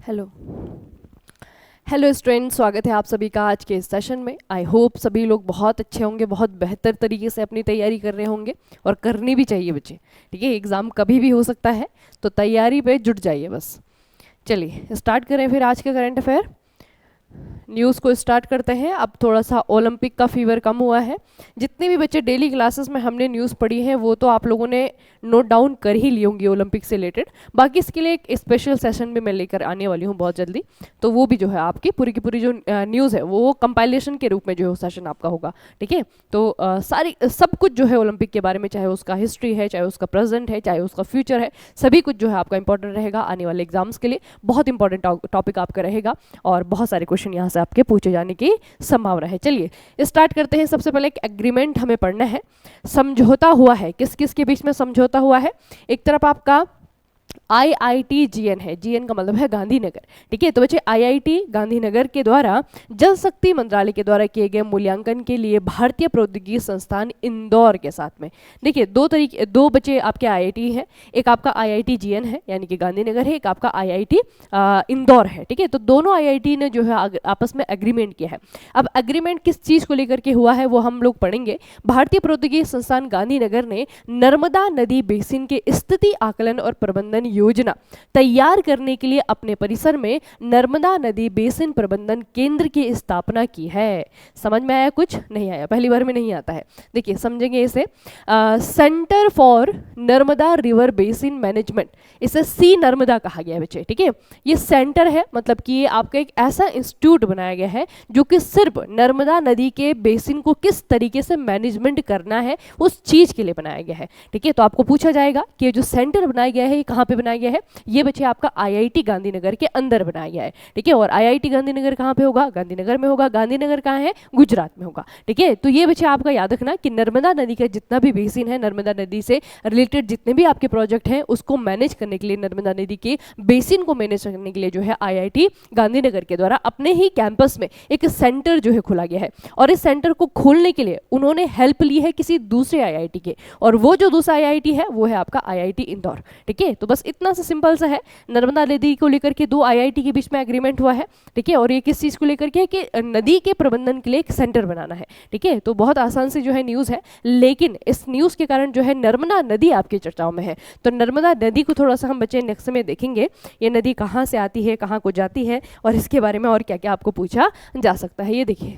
Hello hello student, स्वागत है आप सभी का आज के इस सेशन में। आई होप सभी लोग बहुत अच्छे होंगे, बहुत बेहतर तरीके से अपनी तैयारी कर रहे होंगे और करनी भी चाहिए बच्चे। ठीक है, एग्ज़ाम कभी भी हो सकता है, तो तैयारी पे जुट जाइए बस। चलिए स्टार्ट करें फिर आज के करंट अफेयर। न्यूज़ को स्टार्ट करते हैं। अब थोड़ा सा ओलंपिक का फीवर कम हुआ है। जितने भी बच्चे डेली क्लासेस में हमने न्यूज़ पढ़ी है वो तो आप लोगों ने नोट डाउन कर ही ली होंगी ओलंपिक से रिलेटेड। बाकी इसके लिए एक स्पेशल सेशन भी मैं लेकर आने वाली हूँ बहुत जल्दी, तो वो भी जो है आपकी पूरी की पूरी जो न्यूज़ है वो कंपाइलेशन के रूप में जो है सेशन आपका होगा। ठीक है, तो सारी सब कुछ जो है ओलंपिक के बारे में, चाहे उसका हिस्ट्री है, चाहे उसका प्रेजेंट है, चाहे उसका फ्यूचर है, सभी कुछ जो है आपका इंपॉर्टेंट रहेगा आने वाले एग्जाम्स के लिए। बहुत इंपॉर्टेंट टॉपिक आपका रहेगा और बहुत सारे क्वेश्चन यहाँ से आपके पूछे जाने की संभावना है। चलिए स्टार्ट करते हैं। सबसे पहले एक एग्रीमेंट हमें पढ़ना है। समझौता हुआ है, किस किस के बीच में समझौता हुआ है? एक तरफ आपका IIT-GN है, GN का मतलब है गांधीनगर। ठीक है, तो बच्चे IIT गांधीनगर के द्वारा जल शक्ति मंत्रालय के द्वारा किए गए मूल्यांकन के लिए भारतीय प्रौद्योगिकी संस्थान इंदौर के साथ में, देखिए दो बच्चे आपके IIT हैं, एक आपका IIT-GN है यानी कि गांधीनगर है, एक आपका IIT इंदौर है। ठीक है, तो दोनों IIT ने जो है आपस में एग्रीमेंट किया है। अब एग्रीमेंट किस चीज़ को लेकर के हुआ है वो हम लोग पढ़ेंगे। भारतीय प्रौद्योगिकी संस्थान गांधीनगर ने नर्मदा नदी बेसिन के स्थिति आकलन और प्रबंधन योजना तैयार करने के लिए अपने परिसर में नर्मदा नदी बेसिन प्रबंधन केंद्र की स्थापना की है। समझ में आया? कुछ नहीं आया? पहली बार में नहीं आता है। देखिए समझेंगे इसे। Centre for Narmada river basin management, इसे सी नर्मदा कहा गया है बच्चे। ठीक है, ये सेंटर है, मतलब कि ये आपका एक ऐसा इंस्टीट्यूट बनाया गया है जो कि सिर्फ नर्मदा नदी के बेसिन को किस तरीके से मैनेजमेंट करना है उस चीज के लिए बनाया गया है। ठीक है, तो आपको पूछा जाएगा कि ये जो सेंटर बनाया गया है ये कहाँ पे बनाया गया है? ये बच्चे आपका IIT गांधीनगर के अंदर बनाया गया है। ठीक है, और IIT गांधीनगर कहाँ पे होगा? गांधीनगर में होगा। गांधीनगर कहाँ है? गुजरात में होगा। ठीक है, तो ये बच्चे आपका याद रखना कि नर्मदा नदी का जितना भी बेसिन है, नर्मदा नदी से रिलेटेड जितने भी आपके प्रोजेक्ट हैं उसको मैनेज करने के लिए, नर्मदा नदी के बेसिन को मैनेज करने के लिए जो है IIT गांधीनगर के द्वारा अपने ही कैंपस में एक सेंटर जो है खोला गया है। और इस सेंटर को खोलने के लिए उन्होंने हेल्प ली है किसी दूसरे IIT के, और वो जो दूसरा IIT है वो है आपका IIT इंदौर। ठीक है, तो बस इतना सा सिंपल सा है। नर्मदा नदी को लेकर के दो IIT के बीच में एग्रीमेंट हुआ है। ठीक है, और ये किस चीज़ को लेकर के है कि नदी के प्रबंधन के लिए एक सेंटर बनाना है। ठीक है, तो बहुत आसान से जो है न्यूज़ है, लेकिन इस न्यूज़ के कारण जो है नर्मदा नदी आपकी चर्चाओं में है। तो नर्मदा नदी को थोड़ा सा हम बच्चे नेक्स्ट में देखेंगे, ये नदी कहाँ से आती है, कहाँ को जाती है, और इसके बारे में और क्या क्या आपको पूछा जा सकता है। ये देखिए,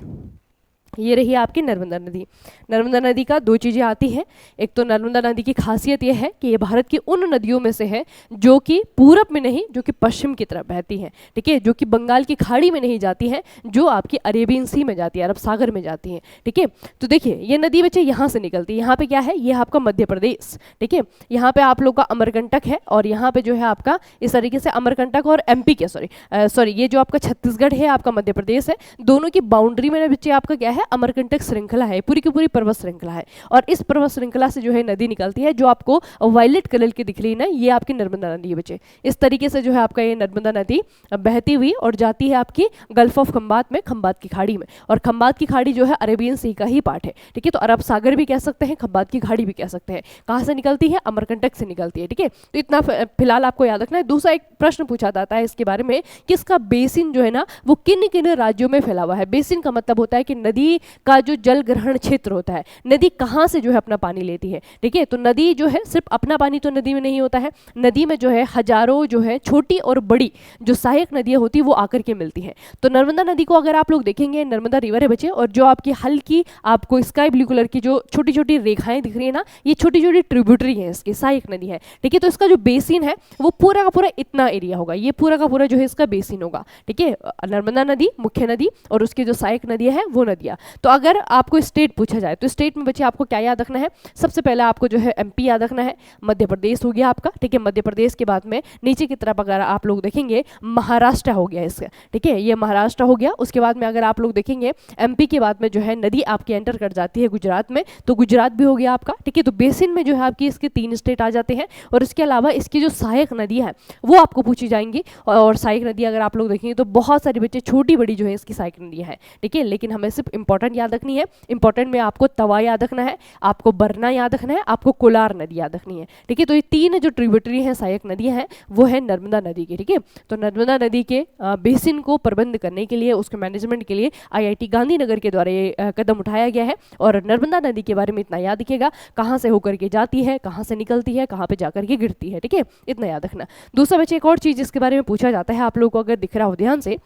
ये रही आपकी नर्मदा नदी। नर्मदा नदी का दो चीज़ें आती हैं। एक तो नर्मदा नदी की खासियत यह है कि ये भारत की उन नदियों में से है जो कि पूरब में नहीं, जो कि पश्चिम की तरफ बहती हैं। ठीक है, जो कि बंगाल की खाड़ी में नहीं जाती हैं, जो आपकी अरेबियन सी में जाती है, अरब सागर में जाती हैं। ठीक है, तो देखिए ये नदी बच्चे यहाँ से निकलती है। यहाँ पे क्या है? ये आपका मध्य प्रदेश। ठीक है, यहाँ पे आप लोग का अमरकंटक है, और यहाँ पे जो है आपका इस तरीके से अमरकंटक और MP के सॉरी ये जो आपका छत्तीसगढ़ है, आपका मध्य प्रदेश है, दोनों की बाउंड्री में बच्चे आपका क्या है? अमरकंटक श्रृंखला है, पूरी की पूरी पर्वत श्रृंखला है। और इस पर्वत श्रृंखला से जो है नदी निकलती है, जो आपको वायलेट कलर की दिख रही है ना, ये आपकी नर्मदा नदी है बच्चे। इस तरीके से जो है आपका ये नर्मदा नदी बहती हुई और जाती है आपकी गल्फ ऑफ खंबात में, खंबात की खाड़ी में। और खंबात की खाड़ी जो है अरेबियन सी का ही पार्ट है। ठीक है, तो अरब सागर भी कह सकते हैं, खंबात की खाड़ी भी कह सकते हैं। कहाँ से निकलती है? अमरकंटक से निकलती है। ठीक है, तो इतना फिलहाल आपको याद रखना है। दूसरा एक प्रश्न पूछा जाता है इसके बारे में कि इसका बेसिन जो है ना वो किन किन राज्यों में फैला हुआ है। बेसिन का मतलब होता है कि नदी का जो जल ग्रहण क्षेत्र होता है, नदी कहाँ से जो है अपना पानी लेती है। ठीक है, तो नदी जो है सिर्फ अपना पानी तो नदी में नहीं होता है, नदी में जो है हजारों जो है छोटी और बड़ी जो सहायक नदियाँ होती है वो आकर के मिलती हैं। तो नर्मदा नदी को अगर आप लोग देखेंगे, नर्मदा रिवर है बच्चे, और जो आपकी हल्की आपको स्काई ब्लू कलर की जो छोटी छोटी रेखाएं दिख रही है ना, ये छोटी छोटी ट्रिब्यूटरी है, इसकी सहायक नदी है। ठीक है, तो इसका जो बेसिन है वो पूरा का पूरा इतना एरिया होगा, ये पूरा का पूरा जो है इसका बेसिन होगा। ठीक है, नर्मदा नदी मुख्य नदी और उसकी जो सहायक नदियाँ हैं वो नदियाँ। तो अगर आपको स्टेट पूछा जाए तो स्टेट में बच्चे आपको क्या याद रखना है? सबसे पहले आपको जो है MP याद रखना है, मध्य प्रदेश हो गया आपका। ठीक है, मध्य प्रदेश के बाद में नीचे की तरफ अगर आप लोग देखेंगे महाराष्ट्र हो गया इसका। ठीक है, ये महाराष्ट्र हो गया। उसके बाद में अगर आप लोग देखेंगे MP के बाद में जो है नदी आपकी एंटर कर जाती है गुजरात में, तो गुजरात भी हो गया आपका। ठीक है, तो बेसिन में जो है आपकी इसके 3 स्टेट आ जाते हैं, और इसके अलावा इसकी जो सहायक नदियाँ हैं वो आपको पूछी जाएंगी। और सहायक नदी अगर आप लोग देखेंगे तो बहुत सारी बच्चे छोटी बड़ी जो है इसकी सहायक नदियाँ हैं। ठीक है, लेकिन हमें सिर्फ इंपॉर्टेंट याद रखनी है। इंपॉर्टेंट में आपको तवा याद रखना है, आपको बरना याद रखना है, आपको कोलार नदी याद रखनी है। ठीक है, तो ये तीन जो ट्रिब्यूटरी हैं, सहायक नदियां हैं, वो है नर्मदा नदी की। ठीक है, तो नर्मदा नदी के बेसिन को प्रबंध करने के लिए, उसके मैनेजमेंट के लिए IIT गांधीनगर के द्वारा ये कदम उठाया गया है। और नर्मदा नदी के बारे में इतना याद रखिएगा, कहाँ से होकर के जाती है, कहाँ से निकलती है, कहाँ पे जाकर के गिरती है। ठीक है, इतना याद रखना। दूसरा बच्चे एक और चीज इसके बारे में पूछा जाता है, आप लोगों को अगर दिख रहा हो ध्यान से,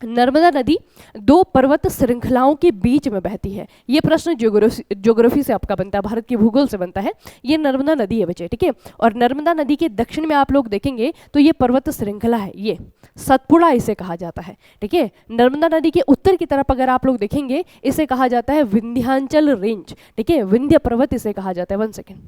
नर्मदा नदी दो पर्वत श्रृंखलाओं के बीच में बहती है। ये प्रश्न ज्योग्राफी से आपका बनता है, भारत के भूगोल से बनता है। ये नर्मदा नदी है बच्चे। ठीक है, और नर्मदा नदी के दक्षिण में आप लोग देखेंगे तो ये पर्वत श्रृंखला है, ये सतपुड़ा इसे कहा जाता है। ठीक है, नर्मदा नदी के उत्तर की तरफ अगर आप लोग देखेंगे, इसे कहा जाता है विंध्याचल रेंज। ठीक है, विंध्य पर्वत इसे कहा जाता है। 1 सेकेंड।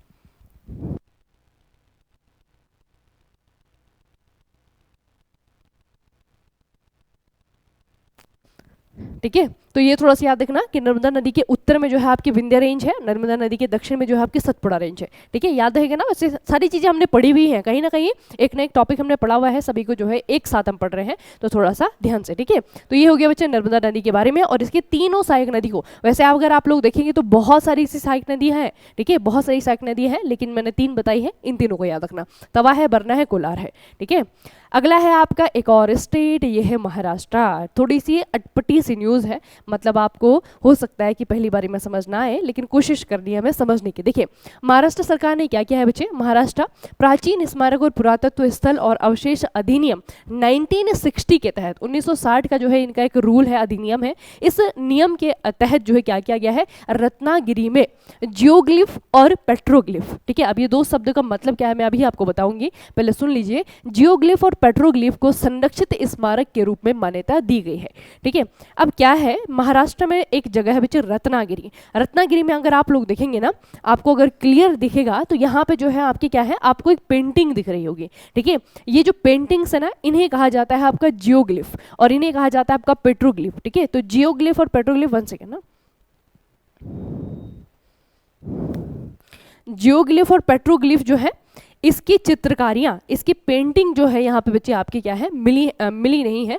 ठीक है, तो ये थोड़ा सा याद रखना कि नर्मदा नदी के उत्तर में जो है आपकी विंध्य रेंज है, नर्मदा नदी के दक्षिण में जो है आपकी सतपुड़ा रेंज है। ठीक है, याद रहेगा ना। वैसे सारी चीजें हमने पढ़ी हुई हैं, कहीं ना कहीं एक ना एक टॉपिक हमने पढ़ा हुआ है, सभी को जो है एक साथ हम पढ़ रहे हैं, तो थोड़ा सा ध्यान से। ठीक है, तो ये हो गया बच्चे नर्मदा नदी के बारे में। और इसके तीनों सहायक नदी को, वैसे अगर आप लोग देखेंगे तो बहुत सारी ऐसी सहायक नदियां हैं। ठीक है, बहुत सारी सहायक नदियां हैं, लेकिन मैंने 3 बताई है, इन तीनों को याद रखना। तवा है, बरना है, कोलार है। ठीक है, अगला है आपका एक और स्टेट, ये है महाराष्ट्र। थोड़ी सी अटपटी सी न्यूज़ है, मतलब आपको हो सकता है कि पहली बारी में समझ ना आए, लेकिन कोशिश करनी है हमें समझने की। देखिए, महाराष्ट्र सरकार ने क्या किया है बच्चे, महाराष्ट्र प्राचीन स्मारक और पुरातत्व स्थल और अवशेष अधिनियम 1960 के तहत, 1960 का जो है इनका एक रूल है, अधिनियम है। इस नियम के तहत जो है क्या किया गया है, रत्नागिरी में जियोग्लिफ और पेट्रोग्लिफ। ठीक है, अब ये 2 शब्द का मतलब क्या है मैं अभी आपको बताऊंगी, पहले सुन लीजिए। जियोग्लिफ और पेट्रोग्लिफ को संरक्षित स्मारक के रूप में मान्यता दी गई है। ठीक है, अब क्या है, महाराष्ट्र में एक जगह है बच्चे रत्नागिरी। रत्नागिरी में अगर आप लोग देखेंगे ना, आपको अगर क्लियर दिखेगा तो यहाँ पे जो है आपकी क्या है, आपको एक पेंटिंग दिख रही होगी। ठीक है, ये जो पेंटिंग्स है ना, इन्हें कहा जाता है आपका जियोग्लिफ और इन्हें कहा जाता है आपका पेट्रोग्लिफ। ठीक है, तो जियोग्लिफ और पेट्रोग्लिफ, 1 सेकेंड ना, जियोग्लिफ और पेट्रोग्लिफ जो है, इसकी चित्रकारियाँ, इसकी पेंटिंग जो है यहाँ पे बच्चे आपकी क्या है, मिली नहीं है।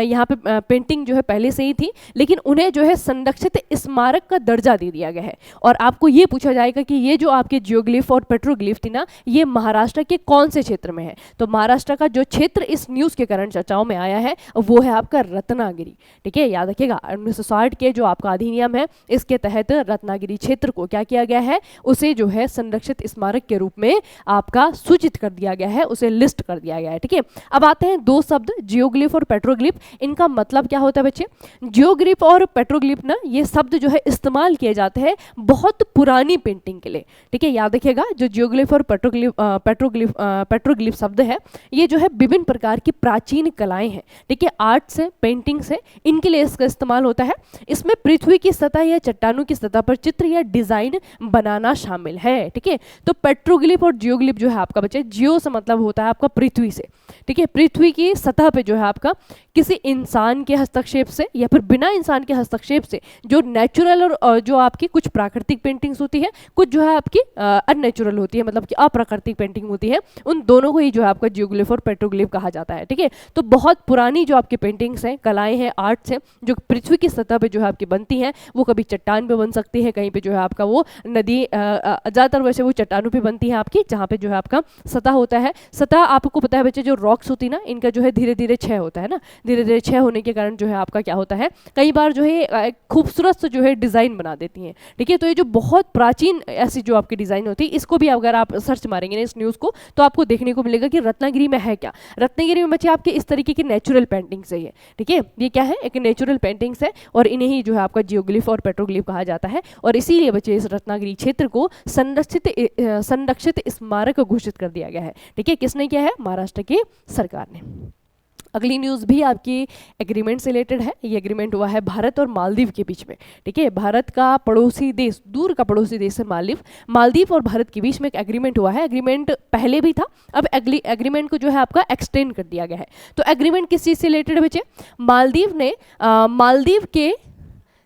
यहाँ पे पेंटिंग जो है पहले से ही थी, लेकिन उन्हें जो है संरक्षित स्मारक का दर्जा दे दिया गया है। और आपको ये पूछा जाएगा कि ये जो आपके जियोग्लिफ और पेट्रोग्लिफ थी ना, ये महाराष्ट्र के कौन से क्षेत्र में है। तो महाराष्ट्र का जो क्षेत्र इस न्यूज़ के कारण चर्चाओं में आया है वो है आपका रत्नागिरी। ठीक है, याद रखिएगा 1960 के जो आपका अधिनियम है, इसके तहत रत्नागिरी क्षेत्र को क्या किया गया है, उसे जो है संरक्षित स्मारक के रूप में आपका सूचित कर दिया गया है, उसे लिस्ट कर दिया गया है। ठीक है, अब आते हैं 2 शब्द जियोग्लिफ और पेट्रोग्लिफ, इनका मतलब क्या होता है बच्चे। जियोग्लिफ और पेट्रोग्लिफ ना, ये शब्द जो है इस्तेमाल किए जाते हैं बहुत पुरानी पेंटिंग के लिए। ठीक है, याद रखिएगा जो जियोग्लिफ और पेट्रोग्लिफ शब्द है, ये जो है विभिन्न प्रकार की प्राचीन कलाएं हैं। ठीक है, आर्ट्स है, पेंटिंग्स है, इनके लिए इसका इस्तेमाल होता है। इसमें पृथ्वी की सतह या चट्टानों की सतह पर चित्र या डिजाइन बनाना शामिल है। ठीक है, तो पेट्रोग्लिफ और जियोग्लिफ जो है आपका बच्चे, जियो से मतलब होता है आपका पृथ्वी से। ठीक है, पृथ्वी की सतह पे जो है आपका किसी इंसान के हस्तक्षेप से या फिर बिना इंसान के हस्तक्षेप से जो नेचुरल और जो आपकी कुछ प्राकृतिक पेंटिंग्स होती है, कुछ जो है आपकी अननेचुरल होती है, मतलब कि अप्राकृतिक पेंटिंग होती है, उन दोनों को ही जो है आपका जियोग्लिफ और पेट्रोग्लिफ कहा जाता है। ठीक है, तो बहुत पुरानी जो आपकी पेंटिंग्स हैं, कलाएं हैं, आर्ट्स हैं, जो पृथ्वी की सतह पे जो है आपकी बनती हैं, वो कभी चट्टान पे बन सकती है, कहीं पे जो है आपका वो नदी, ज़्यादातर वैसे वो चट्टानों पे बनती है आपकी, जहाँ पे जो है आपका सतह होता है। सतह आपको पता है बच्चे, जो रॉक्स होती है ना, इनका जो है धीरे धीरे क्षय होता है ना, धीरे धीरे क्षय होने के कारण जो है आपका क्या होता है, कई बार जो है खूबसूरत जो है डिज़ाइन बना देती हैं। ठीक है, तो ये जो बहुत प्राचीन ऐसी जो आपकी डिज़ाइन होती है, इसको भी अगर आप सर्च मारेंगे ना इस न्यूज़ को, तो आपको देखने को मिलेगा कि रत्नागिरी में है क्या। रत्नागिरी में बच्चे आपके इस तरीके की नेचुरल पेंटिंग्स है ये। ठीक है, ये क्या है, एक नेचुरल पेंटिंग्स है, और इन्हें ही जो है आपका जियोग्लिफ और पेट्रोग्लिफ कहा जाता है। और इसीलिए बच्चे इस रत्नागिरी क्षेत्र को संरक्षित स्मारक घोषित कर दिया गया है। ठीक है, किसने किया है, महाराष्ट्र की सरकार ने। अगली न्यूज़ भी आपकी एग्रीमेंट से रिलेटेड है। ये एग्रीमेंट हुआ है भारत और मालदीव के बीच में। ठीक है, भारत का पड़ोसी देश, दूर का पड़ोसी देश है मालदीव। मालदीव और भारत के बीच में एक एग्रीमेंट हुआ है। एग्रीमेंट पहले भी था, अब एग्रीमेंट को जो है आपका एक्सटेंड कर दिया गया है। तो एग्रीमेंट किस चीज़ से रिलेटेड बच्चे, मालदीव ने मालदीव के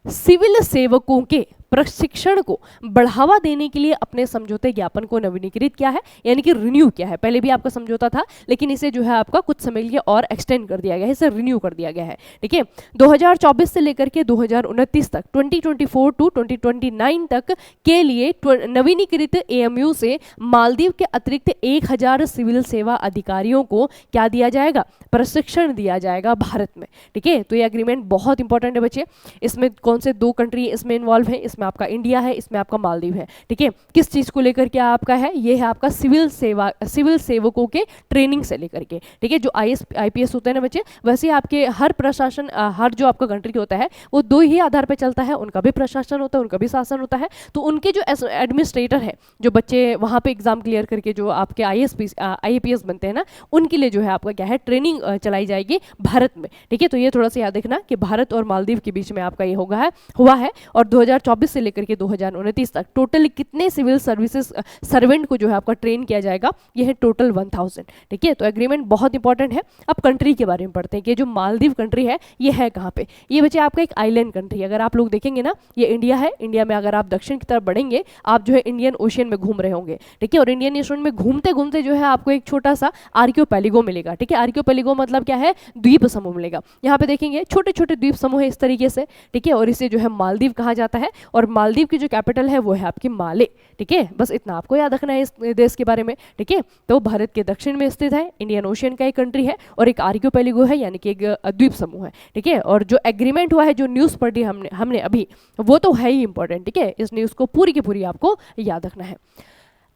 सिविल सेवकों के प्रशिक्षण को बढ़ावा देने के लिए अपने समझौते ज्ञापन को नवीनीकृत किया है, यानी कि रिन्यू किया है। पहले भी आपका समझौता था, लेकिन इसे जो है आपका कुछ समय के लिए और एक्सटेंड कर दिया गया है, इसे रिन्यू कर दिया गया है। ठीक है, 2024 से लेकर के 2029 तक, 2024 टू 2029 तक के लिए नवीनीकृत एएमयू से मालदीव के अतिरिक्त 1000 सिविल सेवा अधिकारियों को क्या दिया जाएगा, प्रशिक्षण दिया जाएगा भारत में। ठीक है, तो ये एग्रीमेंट बहुत इंपॉर्टेंट है बच्चे। इसमें कौन से 2 कंट्री इसमें इन्वॉल्व है, इसमें आपका इंडिया है, इसमें आपका मालदीव है। ठीक है, किस चीज को लेकर के आपका है, ये है आपका सिविल सेवकों के ट्रेनिंग से लेकर के। ठीक है, जो IPS होते हैं ना बच्चे, वैसे आपके हर प्रशासन, हर जो आपका कंट्री होता है वो 2 ही आधार पर चलता है, उनका भी प्रशासन होता है, उनका भी शासन होता है। तो उनके जो एडमिनिस्ट्रेटर है, जो बच्चे वहाँ पे एग्जाम क्लियर करके जो आपके IAPS बनते हैं ना, उनके लिए जो है आपका क्या है, ट्रेनिंग चलाई जाएगी भारत में। ठीक है, तो ये थोड़ा सा याद रखना कि भारत और मालदीव के बीच में आपका ये हुआ है। और 2024 से लेकर के 2029 तक टोटल कितने सिविल सर्विसेज सर्वेंट को जो है आपका ट्रेन किया जाएगा, ये है टोटल 1000। ठीक है, तो एग्रीमेंट बहुत इंपॉर्टेंट है। अब कंट्री के बारे में पढ़ते हैं कि जो मालदीव कंट्री है ये है कहाँ पे। ये बच्चे आपका एक आइलैंड कंट्री है। अगर आप लोग देखेंगे ना, ये इंडिया है, इंडिया में अगर आप दक्षिण की तरफ बढ़ेंगे, आप जो है इंडियन ओशियन में घूम रहे होंगे। ठीक है, और इंडियन ओशियन में घूमते घूमते जो है आपको एक छोटा सा आर्कियोपेलिगो मिलेगा। ठीक है, आर्कियोपेलिगो मतलब क्या है, द्वीप समूह मिलेगा। यहाँ पे देखेंगे छोटे छोटे द्वीप समूह है इस तरीके से। ठीक है, और इसे जो है मालदीव कहा जाता है, और मालदीव की जो कैपिटल है वो है आपकी माले। ठीक है, बस इतना आपको याद रखना है इस देश के बारे में। ठीक है, तो भारत के दक्षिण में स्थित है, इंडियन ओशियन का एक कंट्री है, और एक आर्कियोपेलिगो है, यानी कि एक द्वीप समूह है। ठीक है, और जो एग्रीमेंट हुआ है, जो न्यूज़ पढ़ी हमने अभी, वो तो है ही इंपॉर्टेंट। ठीक है, इस न्यूज़ को पूरी की पूरी आपको याद रखना है।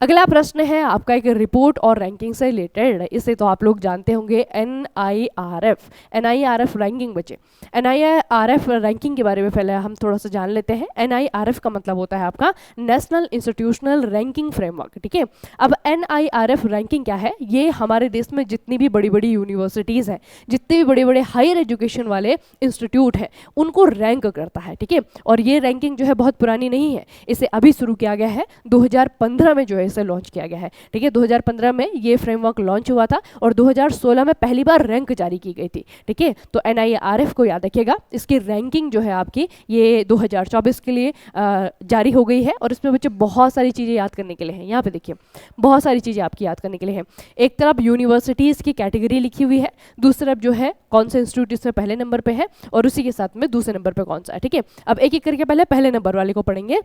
अगला प्रश्न है आपका एक रिपोर्ट और रैंकिंग से रिलेटेड। इसे तो आप लोग जानते होंगे, NIRF रैंकिंग। बच्चे NIRF रैंकिंग के बारे में पहले हम थोड़ा सा जान लेते हैं। NIRF का मतलब होता है आपका नेशनल इंस्टीट्यूशनल रैंकिंग फ्रेमवर्क। ठीक है, अब NIRF रैंकिंग क्या है, ये हमारे देश में जितनी भी बड़ी बड़ी यूनिवर्सिटीज़ हैं, जितने भी बड़े बड़े हायर एजुकेशन वाले इंस्टीट्यूट हैं, उनको रैंक करता है। ठीक है, और ये रैंकिंग जो है बहुत पुरानी नहीं है, इसे अभी शुरू किया गया है, 2015 में जो है इसे लॉन्च किया गया है। ठीक है, 2015 में ये फ्रेमवर्क लॉन्च हुआ था, और 2016 में पहली बार रैंक जारी की गई थी। ठीक है, तो NIRF को याद रखिएगा, इसकी रैंकिंग जो है आपकी ये 2024 के लिए जारी हो गई है। और इसमें बच्चे बहुत सारी चीज़ें याद करने के लिए हैं। यहाँ पे देखिए बहुत सारी चीज़ें आपकी याद करने के लिए हैं। एक तरफ यूनिवर्सिटीज़ की कैटेगरी लिखी हुई है, दूसरी तरफ जो है कौन से इंस्टीट्यूट इसमें पहले नंबर पे है, और उसी के साथ में दूसरे नंबर पे कौन सा है। ठीक है, अब एक एक करके पहले नंबर वाले को पढ़ेंगे।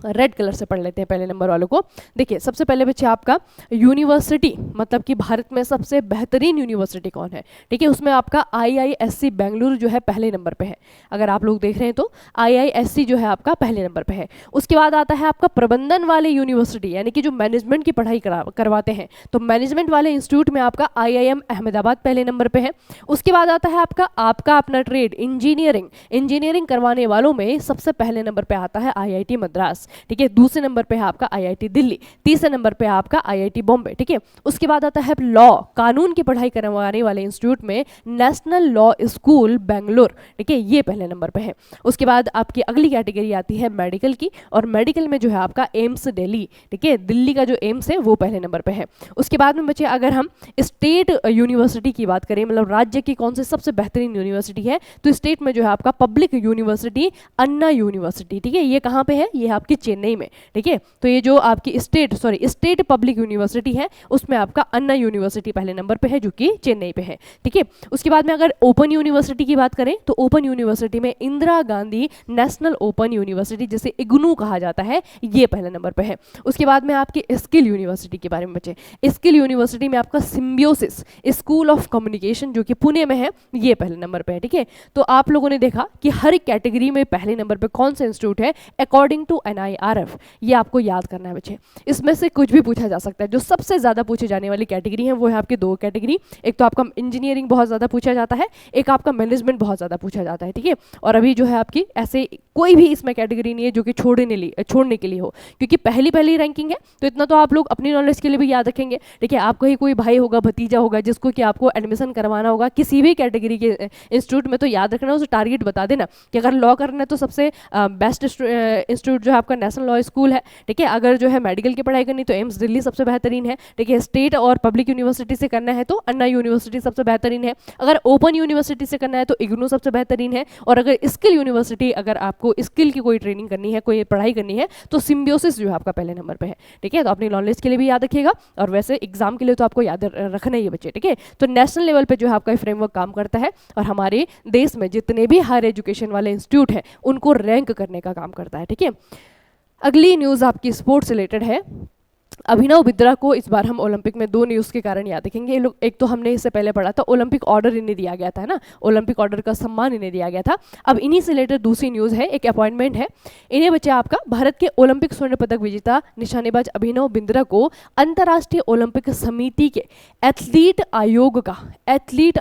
रेड कलर से पढ़ लेते हैं पहले नंबर वालों को। देखिए सबसे पहले बच्चे आपका यूनिवर्सिटी, मतलब कि भारत में सबसे बेहतरीन यूनिवर्सिटी कौन है। ठीक है, उसमें आपका IISc बेंगलुरु जो है पहले नंबर पे है। अगर आप लोग देख रहे हैं तो IISc जो है आपका पहले नंबर पे है। उसके बाद आता है आपका प्रबंधन वाले यूनिवर्सिटी, यानी कि जो मैनेजमेंट की पढ़ाई करवाते हैं, तो मैनेजमेंट वाले इंस्टीट्यूट में आपका IIM अहमदाबाद पहले नंबर पे है। उसके बाद आता है आपका अपना ट्रेड इंजीनियरिंग करवाने वालों में सबसे पहले नंबर पे आता है IIT मद्रास। ठीक है, दूसरे नंबर पे है आपका IIT दिल्ली, तीसरे नंबर पे आपका IIT बॉम्बे। ठीक है, उसके बाद आता है लॉ, कानून की पढ़ाई करवाने वाले इंस्टीट्यूट में नेशनल लॉ स्कूल बेंगलोर। ठीक है, ये पहले नंबर पे है। उसके बाद आपकी अगली कैटेगरी आती है मेडिकल की, और मेडिकल में जो है आपका एम्स दिल्ली। ठीक है, दिल्ली का जो एम्स है वो पहले नंबर पे है। उसके बाद में बच्चे अगर हम स्टेट यूनिवर्सिटी की बात करें, मतलब राज्य की कौन से सबसे बेहतरीन यूनिवर्सिटी है, तो स्टेट में जो है आपका पब्लिक यूनिवर्सिटी अन्ना यूनिवर्सिटी। ठीक है, ये कहाँ पे है, ये आपकी चेन्नई में। ठीक है, तो ये जो आपकी स्टेट पब्लिक यूनिवर्सिटी है, उसमें आपका अन्ना यूनिवर्सिटी पहले नंबर पे है, जो कि चेन्नई पे है। ठीक है, उसके बाद में अगर ओपन यूनिवर्सिटी की बात करें, तो ओपन यूनिवर्सिटी में Indira Gandhi national open university, जिसे इग्नू कहा जाता है, ये पहले नंबर पे है। उसके बाद में आपकी स्किल यूनिवर्सिटी के बारे में बचे, स्किल यूनिवर्सिटी में आपका सिम्बियोसिस स्कूल ऑफ कम्युनिकेशन, जो कि पुणे में है, ये पहले नंबर पे है। ठीक है, तो आप लोगों ने देखा कि हर एक कैटेगरी में पहले नंबर पे कौन सा इंस्टीट्यूट है अकॉर्डिंग टू NIRF, ये आपको याद करना है बच्चे। इसमें से कुछ भी पूछा जा सकता है। जो सबसे ज़्यादा पूछे जाने वाली कैटेगरी है वो है आपकी 2 कैटेगरी, एक तो आपका इंजीनियरिंग बहुत ज़्यादा पूछा जाता है, एक आपका मैनेजमेंट बहुत ज़्यादा पूछा जाता है। ठीक है, और अभी जो है आपकी ऐसे कोई भी इसमें कैटेगरी नहीं है जो कि छोड़ने के लिए हो, क्योंकि पहली रैंकिंग है, तो इतना तो आप लोग अपनी नॉलेज के लिए भी याद रखेंगे। ठीक है, आपका ही कोई भाई होगा, भतीजा होगा, जिसको कि आपको एडमिशन करवाना होगा किसी भी कैटेगरी के इंस्टीट्यूट में, तो याद रखना, उसे टारगेट बता देना कि अगर लॉ करना है तो सबसे बेस्ट इंस्टीट्यूट जो है आपका नेशनल लॉ स्कूल है। ठीक है, अगर जो है मेडिकल की पढ़ाई करनी तो एम्स दिल्ली सबसे बेहतरीन है। ठीक है, स्टेट और पब्लिक यूनिवर्सिटी से करना है तो अन्ना यूनिवर्सिटी सबसे बेहतरीन है। अगर ओपन यूनिवर्सिटी से करना है तो इग्नू सबसे बेहतरीन है। और अगर स्किल यूनिवर्सिटी अगर आपको आपको स्किल की कोई ट्रेनिंग करनी है, कोई पढ़ाई करनी है, तो सिम्बियोसिस जो है आपका पहले नंबर पे है। ठीक है, तो अपनी नॉलेज के लिए भी याद रखिएगा और वैसे एग्जाम के लिए तो आपको याद रखना ही है बच्चे। ठीक है, तो नेशनल लेवल पे जो है आपका फ्रेमवर्क काम करता है और हमारे देश में जितने भी हायर एजुकेशन वाले इंस्टीट्यूट हैं उनको रैंक करने का काम करता है। ठीक है, अगली न्यूज़ आपकी स्पोर्ट्स से रिलेटेड है। अभिनव बिंद्रा को इस बार हम ओलंपिक में दो न्यूज़ के कारण याद रखेंगे। लोग, एक तो हमने इससे पहले पढ़ा था ओलंपिक ऑर्डर इन्हें दिया गया था, है ना, ओलंपिक ऑर्डर का सम्मान इन्हें दिया गया था। अब इन्हीं से रिलेटेड दूसरी न्यूज़ है, एक अपॉइंटमेंट है। इन्हें बच्चा आपका भारत के ओलंपिक स्वर्ण पदक विजेता निशानेबाज अभिनव बिंद्रा को अंतर्राष्ट्रीय ओलंपिक समिति के एथलीट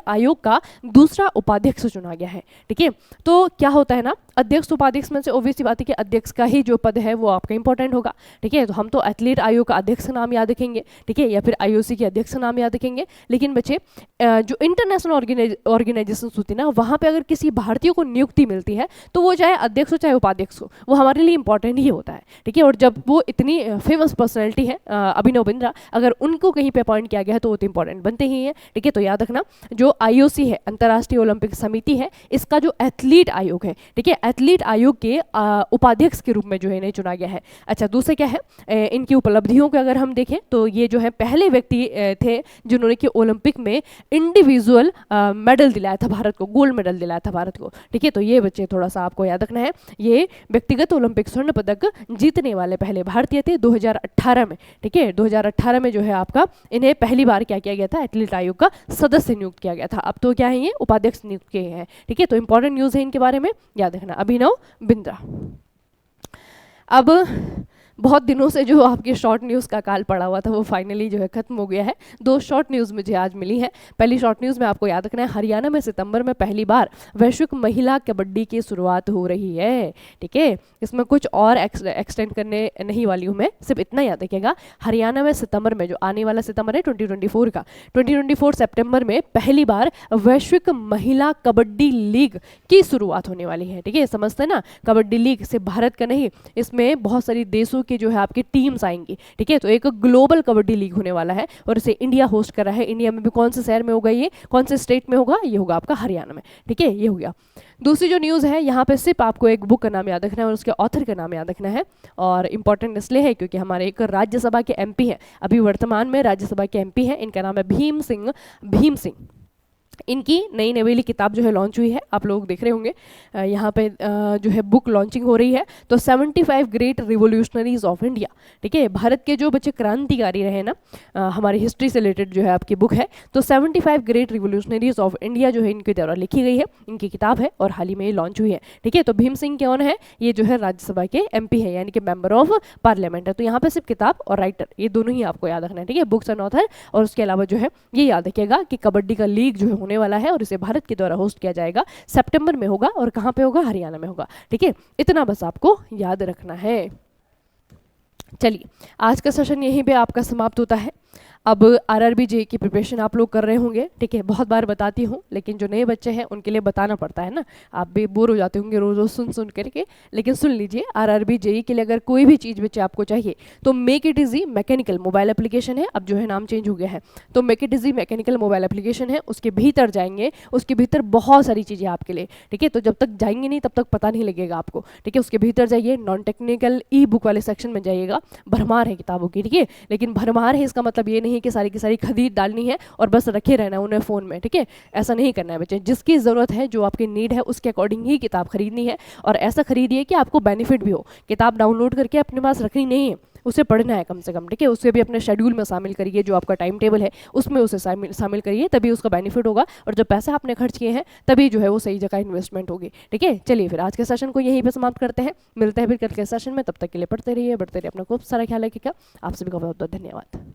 आयोग का दूसरा उपाध्यक्ष चुना गया है। ठीक है, तो क्या होता है ना, अध्यक्ष उपाध्यक्ष में से ऑब्वियसली बात है कि अध्यक्ष का ही जो पद है वो आपका इंपॉर्टेंट होगा। ठीक है, तो हम तो एथलीट आयोग का अध्यक्ष का नाम याद रखेंगे, ठीक है, या फिर आईओसी के अध्यक्ष का नाम याद रखेंगे। लेकिन बच्चे जो इंटरनेशनल ऑर्गेनाइजेशन होती है ना, वहाँ पे अगर किसी भारतीय को नियुक्ति मिलती है तो वो चाहे अध्यक्ष हो चाहे उपाध्यक्ष हो, वो हमारे लिए इंपॉर्टेंट ही होता है। ठीक है, और जब वो इतनी फेमस पर्सनैलिटी है अभिनव बिंद्रा, अगर उनको कहीं पे अपॉइंट किया गया है तो वो तो इंपॉर्टेंट बनते ही हैं। ठीक है, तो याद रखना जो आईओसी है, अंतर्राष्ट्रीय ओलंपिक समिति है, इसका जो एथलीट आयोग है, ठीक है, एथलीट आयोग के उपाध्यक्ष के रूप में जो है इन्हें चुना गया है। अच्छा, दूसरे क्या है, इनकी उपलब्धियों को अगर हम देखें तो ये जो है पहले व्यक्ति थे जिन्होंने कि ओलंपिक में इंडिविजुअल मेडल दिलाया था भारत को, गोल्ड मेडल दिलाया था भारत को। ठीक है, तो ये बच्चे थोड़ा सा आपको याद रखना है, ये व्यक्तिगत ओलंपिक स्वर्ण पदक जीतने वाले पहले भारतीय थे 2018 में। ठीक है, 2018 में जो है आपका इन्हें पहली बार क्या किया गया था, एथलीट आयोग का सदस्य नियुक्त किया गया था। अब तो क्या है, ये उपाध्यक्ष नियुक्त किए हैं। ठीक है, तो इंपॉर्टेंट न्यूज़ है इनके बारे में, याद रखना, अभिनव बिंद्रा। अब बहुत दिनों से जो आपकी शॉर्ट न्यूज़ का काल पड़ा हुआ था वो फाइनली जो है खत्म हो गया है। दो शॉर्ट न्यूज़ मुझे आज मिली है। पहली शॉर्ट न्यूज़ में आपको याद रखना है, हरियाणा में सितंबर में पहली बार वैश्विक महिला कबड्डी की शुरुआत हो रही है। ठीक है, इसमें कुछ और एक्सटेंड करने नहीं वाली हूँ मैं, सिर्फ इतना याद रखिएगा, हरियाणा में सितंबर में, जो आने वाला सितंबर है 2024 का, 2024 सितंबर में पहली बार वैश्विक महिला कबड्डी लीग की शुरुआत होने वाली है। ठीक है, समझते हैं ना, कबड्डी लीग सिर्फ भारत का नहीं, इसमें बहुत सारी देशों की जो है आपकी टीम्स आएंगी। ठीक है, तो एक ग्लोबल कबड्डी लीग होने वाला है और इसे इंडिया होस्ट कर रहा है। इंडिया में भी कौन से शहर में होगा, ये कौन से स्टेट में होगा, ये होगा आपका हरियाणा में। ठीक है, ये हो गया। दूसरी जो न्यूज़ है, यहाँ पे सिर्फ आपको एक बुक का नाम याद रखना है और उसके ऑथर का नाम याद रखना है, और इंपॉर्टेंट इसलिए है क्योंकि हमारे एक राज्यसभा के एमपी हैं, अभी वर्तमान में राज्यसभा के एमपी हैं, इनका नाम है भीम सिंह। इनकी नई नवेली किताब जो है लॉन्च हुई है, आप लोग देख रहे होंगे यहाँ पे जो है बुक लॉन्चिंग हो रही है। तो 75 ग्रेट रिवोल्यूशनरीज ऑफ इंडिया, ठीक है, भारत के जो बच्चे क्रांतिकारी रहे ना, हमारी हिस्ट्री से रिलेटेड जो है आपकी बुक है। तो 75 ग्रेट रिवोल्यूशनरीज ऑफ इंडिया जो है इनके द्वारा लिखी गई है, इनकी किताब है और हाल ही में ये लॉन्च हुई है। ठीक है, तो भीम सिंह कौन है, ये जो है राज्यसभा के एमपी है, यानी कि मेंबर ऑफ पार्लियामेंट है। तो यहाँ पे सिर्फ किताब और राइटर, ये दोनों ही आपको याद रखना है। ठीक है, बुक्स एंड ऑथर, और उसके अलावा जो है ये याद रखिएगा कि कबड्डी का लीग जो है होने वाला है और इसे भारत के द्वारा होस्ट किया जाएगा, सितंबर में होगा, और कहां पे होगा, हरियाणा में होगा। ठीक है, इतना बस आपको याद रखना है। चलिए, आज का सेशन यहीं पे आपका समाप्त होता है। अब आरआरबी जेईई की प्रिपरेशन आप लोग कर रहे होंगे, ठीक है, बहुत बार बताती हूँ, लेकिन जो नए बच्चे हैं उनके लिए बताना पड़ता है ना, आप भी बोर हो जाते होंगे रोज रोज सुन करके, लेकिन सुन लीजिए, आरआरबी जेईई के लिए अगर कोई भी चीज़ बच्चे आपको चाहिए तो make it easy mechanical mobile application है, अब जो है नाम चेंज हो गया है, तो make it easy mechanical mobile application है, उसके भीतर जाएंगे, उसके भीतर बहुत सारी चीज़ें आपके लिए। ठीक है, तो जब तक जाएंगे नहीं तब तक पता नहीं लगेगा आपको। ठीक है, उसके भीतर जाइए, नॉन टेक्निकल ई बुक वाले सेक्शन में जाइएगा, भरमार है किताबों की। ठीक है, लेकिन भरमार है इसका मतलब ये नहीं है कि सारी की सारी खरीद डालनी है और बस रखे रहना है उन्हें फ़ोन में। ठीक है, ऐसा नहीं करना है बच्चे, जिसकी ज़रूरत है, जो आपकी नीड है, उसके अकॉर्डिंग ही किताब खरीदनी है, और ऐसा खरीदिए कि आपको बेनिफिट भी हो। किताब डाउनलोड करके अपने पास रखनी नहीं है, उसे पढ़ना है कम से कम। ठीक है, उसे भी अपने शेड्यूल में शामिल करिए, जो आपका टाइम टेबल है उसमें उसे शामिल करिए, तभी उसका बेनिफिट होगा, और जब पैसा आपने खर्च किए हैं तभी जो है वो सही जगह इन्वेस्टमेंट होगी। ठीक है, चलिए फिर आज के सेशन को यहीं पे समाप्त करते हैं, मिलते हैं फिर कल के सेशन में। तब तक के लिए पढ़ते रहिए, बढ़ते रहिए, अपना खूब सारा ख्याल रखिएगा। आप सभी का बहुत बहुत धन्यवाद।